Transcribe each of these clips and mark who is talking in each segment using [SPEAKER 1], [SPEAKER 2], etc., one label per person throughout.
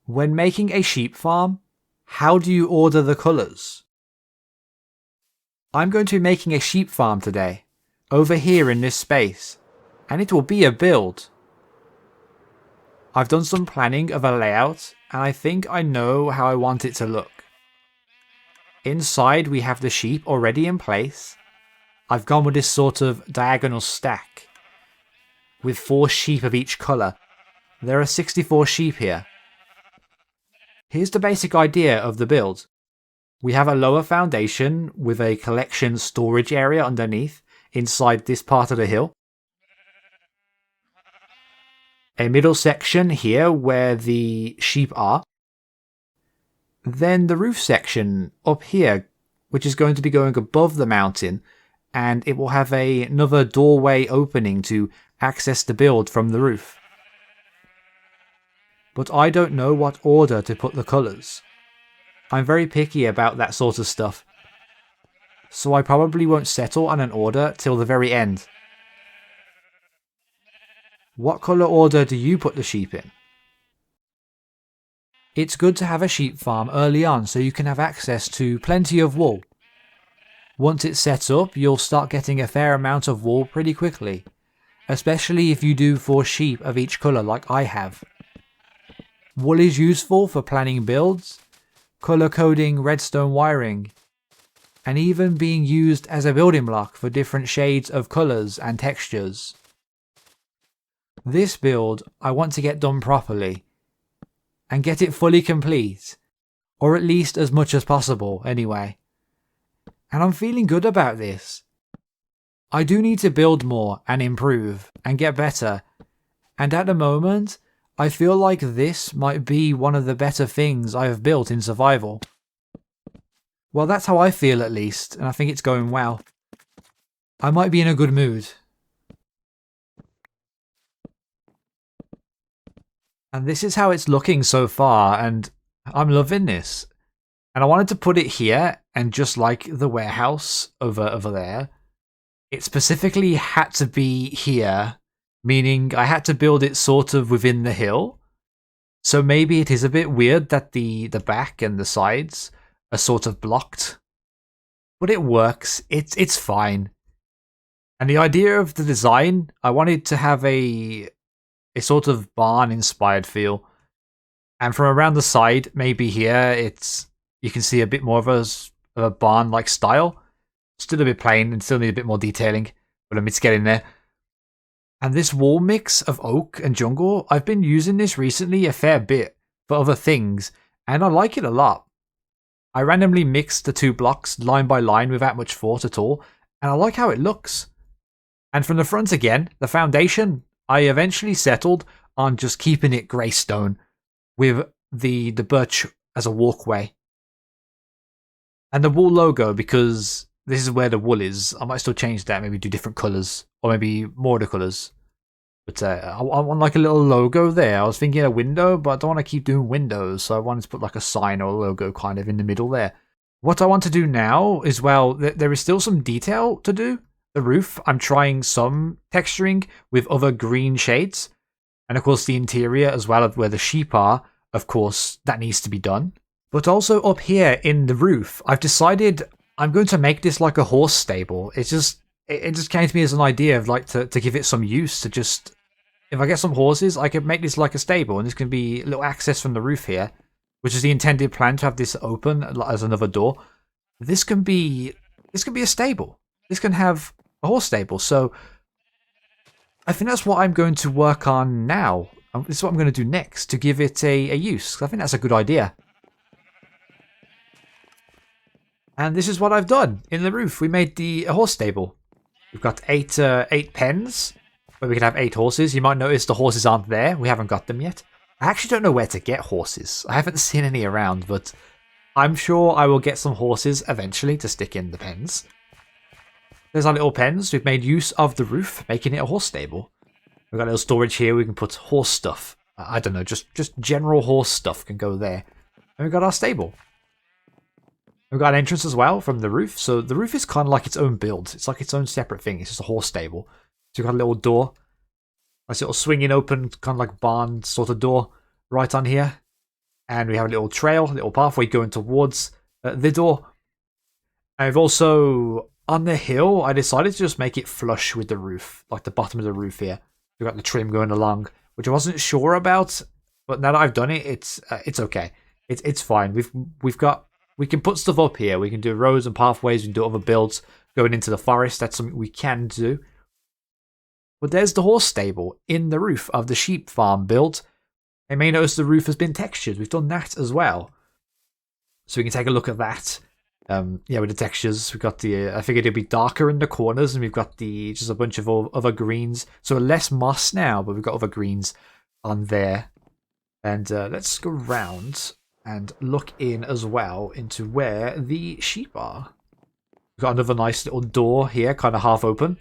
[SPEAKER 1] When making a sheep farm, how do you order the colours? I'm going to be making a sheep farm today, over here in this space, and it will be a build. I've done some planning of a layout, and I think I know how I want it to look. Inside we have the sheep already in place. I've gone with this sort of diagonal stack, with 4 sheep of each colour. There are 64 sheep here. Here's the basic idea of the build. We have a lower foundation with a collection storage area underneath, inside this part of the hill. A middle section here where the sheep are. Then the roof section up here, which is going to be going above the mountain, and it will have another doorway opening to access the build from the roof. But I don't know what order to put the colours. I'm very picky about that sort of stuff, so I probably won't settle on an order till the very end. What colour order do you put the sheep in? It's good to have a sheep farm early on so you can have access to plenty of wool. Once it's set up, you'll start getting a fair amount of wool pretty quickly, especially if you do 4 sheep of each colour like I have. Wool is useful for planning builds, colour coding redstone wiring, and even being used as a building block for different shades of colours and textures. This build I want to get done properly, and get it fully complete, or at least as much as possible anyway. And I'm feeling good about this. I do need to build more and improve and get better, and at the moment I feel like this might be one of the better things I have built in survival. Well, that's how I feel at least, and I think it's going well. I might be in a good mood. And this is how it's looking so far, and I'm loving this. And I wanted to put it here, and just like the warehouse over there, it specifically had to be here, meaning I had to build it sort of within the hill. So maybe it is a bit weird that the back and the sides are sort of blocked. But it works, it's fine. And the idea of the design, I wanted to have a sort of barn-inspired feel. And from around the side, maybe here, you can see a bit more of a barn-like style. Still a bit plain and still need a bit more detailing, but it's getting there. And this wall mix of oak and jungle, I've been using this recently a fair bit for other things, and I like it a lot. I randomly mixed the 2 blocks line by line without much thought at all, and I like how it looks. And from the front again, the foundation, I eventually settled on just keeping it greystone with the birch as a walkway. And the wool logo, because this is where the wool is, I might still change that, maybe do different colours, or maybe more of the colours. But I want like a little logo there. I was thinking a window, but I don't want to keep doing windows, so I wanted to put like a sign or a logo kind of in the middle there. What I want to do now is, well, there is still some detail to do. The roof, I'm trying some texturing with other green shades. And of course the interior as well, where the sheep are, of course, that needs to be done. But also up here in the roof, I've decided I'm going to make this like a horse stable. It just came to me as an idea of like to give it some use, to just, if I get some horses, I could make this like a stable, and this can be a little access from the roof here, which is the intended plan, to have this open as another door. This can be a stable. This can have a horse stable. So I think that's what I'm going to work on now. This is what I'm going to do next to give it a use. I think that's a good idea. And this is what I've done in the roof. We made a horse stable. We've got 8 pens where we can have 8 horses. You might notice the horses aren't there. We haven't got them yet. I actually don't know where to get horses. I haven't seen any around, but I'm sure I will get some horses eventually to stick in the pens. There's our little pens. We've made use of the roof, making it a horse stable. We've got a little storage here. We can put horse stuff. I don't know, just general horse stuff can go there. And we've got our stable. We've got an entrance as well from the roof. So the roof is kind of like its own build. It's like its own separate thing. It's just a horse stable. So we've got a little door. Nice little swinging open, kind of like barn sort of door right on here. And we have a little trail, a little pathway going towards the door. I've also, on the hill, I decided to just make it flush with the roof, like the bottom of the roof here. We've got the trim going along, which I wasn't sure about, but now that I've done it, it's okay. It's fine. We can put stuff up here. We can do roads and pathways. We can do other builds going into the forest. That's something we can do. But there's the horse stable in the roof of the sheep farm built. You may notice the roof has been textured. We've done that as well. So we can take a look at that. Yeah, with the textures, we've got the. I figured it'd be darker in the corners, and we've got just a bunch of other greens. So less moss now, but we've got other greens on there. And let's go round and look in as well into where the sheep are. We've got another nice little door here, kind of half open.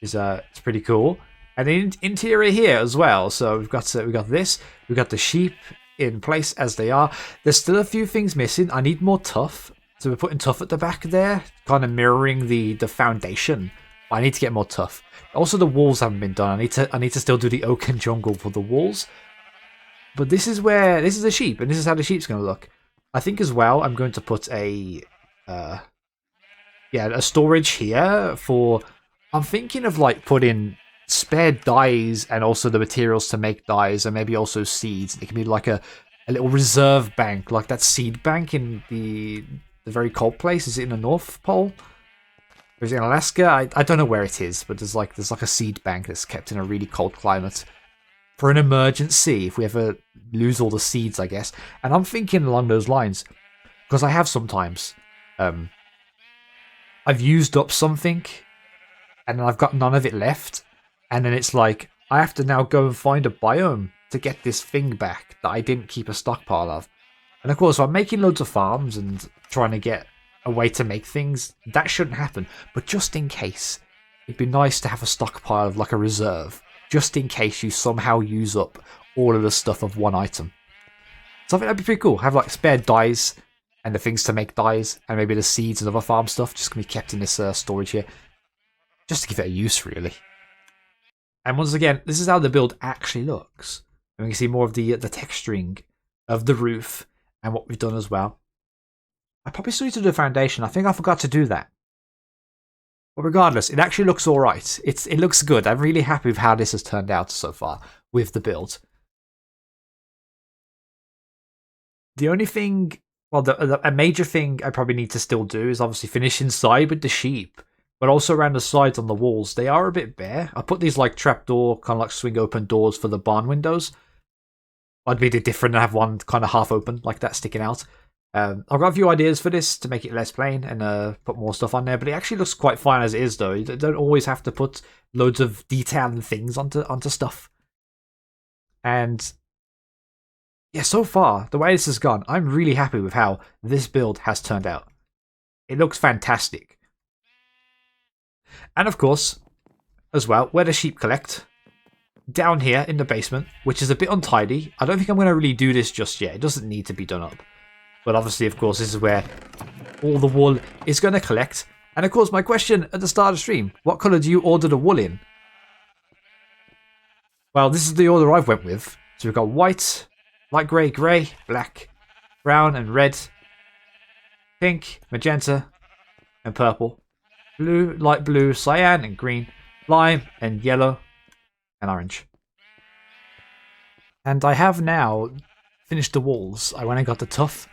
[SPEAKER 1] It's pretty cool. And the interior here as well. So we've got this. We've got the sheep in place as they are. There's still a few things missing. I need more tuff. So we're putting tuff at the back there, kind of mirroring the foundation. But I need to get more tuff. Also, the walls haven't been done. I need to still do the oak and jungle for the walls. But this is the sheep, and this is how the sheep's going to look. I think as well, I'm going to put a storage here for. I'm thinking of like putting spare dyes and also the materials to make dyes, and maybe also seeds. It can be like a little reserve bank, like that seed bank in the very cold place. Is it in the North Pole? Or is it in Alaska? I don't know where it is, but there's like a seed bank that's kept in a really cold climate for an emergency if we ever lose all the seeds, I guess. And I'm thinking along those lines because I have sometimes I've used up something and then I've got none of it left. And then it's like, I have to now go and find a biome to get this thing back that I didn't keep a stockpile of. And of course, if I'm making loads of farms and trying to get a way to make things, that shouldn't happen. But just in case, it'd be nice to have a stockpile of like a reserve, just in case you somehow use up all of the stuff of one item. So I think that'd be pretty cool. Have like spare dyes and the things to make dyes, and maybe the seeds and other farm stuff just gonna be kept in this storage here. Just to give it a use, really. And once again, this is how the build actually looks. And we can see more of the texturing of the roof and what we've done as well. I probably still need to do the foundation. I think I forgot to do that. But regardless, it actually looks alright. It looks good. I'm really happy with how this has turned out so far with the build. The only thing, well, a major thing I probably need to still do is obviously finish inside with the sheep. But also around the sides on the walls, they are a bit bare. I put these like trapdoor, kind of like swing open doors for the barn windows. I'd be a bit different and have one kind of half open like that sticking out. I've got a few ideas for this to make it less plain and put more stuff on there, but it actually looks quite fine as it is though. You don't always have to put loads of detail and things onto stuff. And yeah, so far, the way this has gone, I'm really happy with how this build has turned out. It looks fantastic. And of course, as well, where the sheep collect, down here in the basement, which is a bit untidy. I don't think I'm going to really do this just yet. It doesn't need to be done up. But obviously, of course, this is where all the wool is going to collect. And of course, my question at the start of the stream, what colour do you order the wool in? Well, this is the order I've went with. So we've got white, light grey, black, brown and red, pink, magenta and purple. Blue, light blue, cyan and green, lime and yellow and orange. And I have now finished the walls. I went and got the tuff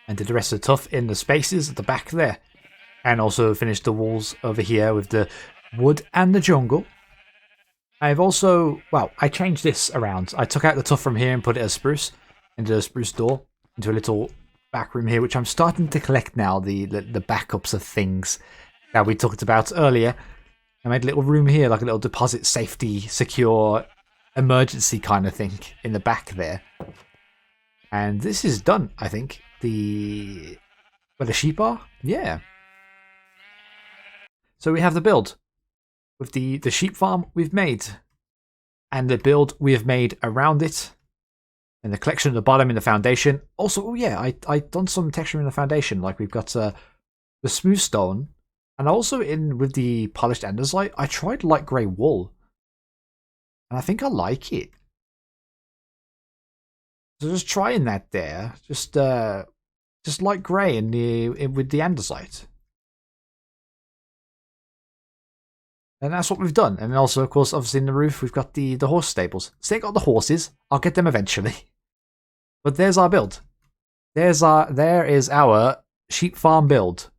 [SPEAKER 1] and did the rest of the tuff in the spaces at the back there. And also finished the walls over here with the wood and the jungle. I've also, well, I changed this around. I took out the tuff from here and put it as spruce into a spruce door, into a little back room here, which I'm starting to collect now, the backups of things that we talked about earlier. I made a little room here, like a little deposit safety, secure, emergency kind of thing in the back there. And this is done, I think. Where the sheep are? Yeah. So we have the build with the sheep farm we've made and the build we have made around it. And the collection at the bottom in the foundation. Also, oh yeah, I done some texture in the foundation. Like we've got the smooth stone. And also with the polished andesite, I tried light grey wool. And I think I like it. So just trying that there. Just light grey in with the andesite. And that's what we've done. And also, of course, obviously in the roof, we've got the horse stables. Still got the horses. I'll get them eventually. But there's our build. There is our sheep farm build.